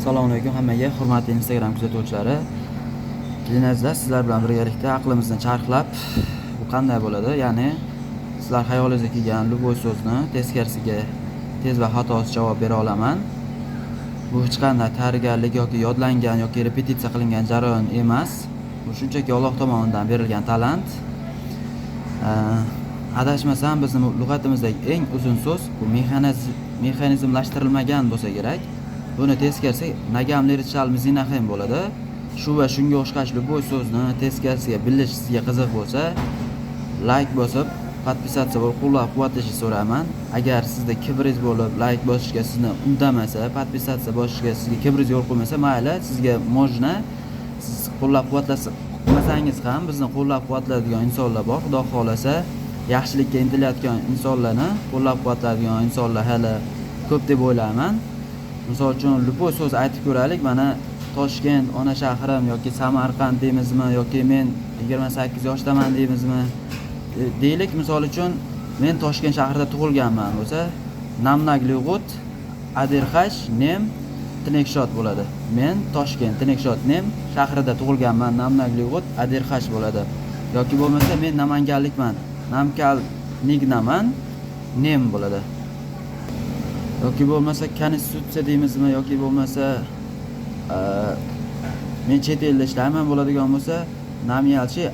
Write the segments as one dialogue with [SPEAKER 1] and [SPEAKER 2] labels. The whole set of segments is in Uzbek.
[SPEAKER 1] Assalomu alaykum hammaga, hurmatli Instagram kuzatuvchilari. Dinazda sizlar bilan birgalikda aqlimizni charxlab, bu qanday bo'ladi? Ya'ni sizlar xayolingizga kelgan любой so'zni teskarisiga tez va xatosiz javob bera olaman. Bu hech qanday tayyorgarlik yoki yodlangan yoki repetitsiya qilingan jarayon emas. Bu shunchaki Alloh tomonidan berilgan talant. Adashmasam bizning lug'atimizdagi eng uzun so'z bu mexanizmlashtirilmagan bo'lsa kerak. Buni teskarisi nagamlerichal mizinaxim bo'ladi. Shu va shunga o'xshash любой so'zni teskarisiga bilish sizga qiziq bo'lsa, like bosib, podpisatsiya bo'lib qo'llab-quvvatlashni so'rayman. Agar sizda kibringiz bo'lib, like bosishga sizni undamasa, podpisatsiya bosishga sizga kibringiz yo'l qo'ymasa, mayli, sizga mojna, siz qo'llab-quvvatlasangiz ham bizni qo'llab-quvvatlaydigan insonlar bor. Xudo xolasa, yaxshilikka intilayotgan insonlarni qo'llab-quvvatlaydigan insonlar hali ko'p deb o'ylayman. Misol uchun любой so'z aytib ko'raylik. Mana Toshkent ona shahrim yoki Samarqand deymizmi yoki men 28 yoshdaman deymizmi? Deylik, misol uchun men Toshkent shahrida tug'ilganman bo'lsa, Namnaglyug'ut, Adirxash, Nem, Tinekshot bo'ladi. Men Toshkent, Tinekshot, Nem shahrida tug'ilganman, Namnaglyug'ut, Adirxash bo'ladi. Yoki bo'lmasa men Namanganlikman, Namkalnignaman, Nem bo'ladi. Yoki bo'lmasa konstitutsiya deymizmi yoki bo'lmasa men chet elda ishlayman bo'ladigan bo'lsa, Namyalchi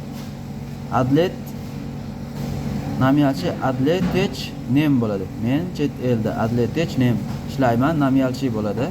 [SPEAKER 1] Adletech Nem bo'ladi. Men chet elda Adletech Nem ishlayman, Namyalchi bo'ladi.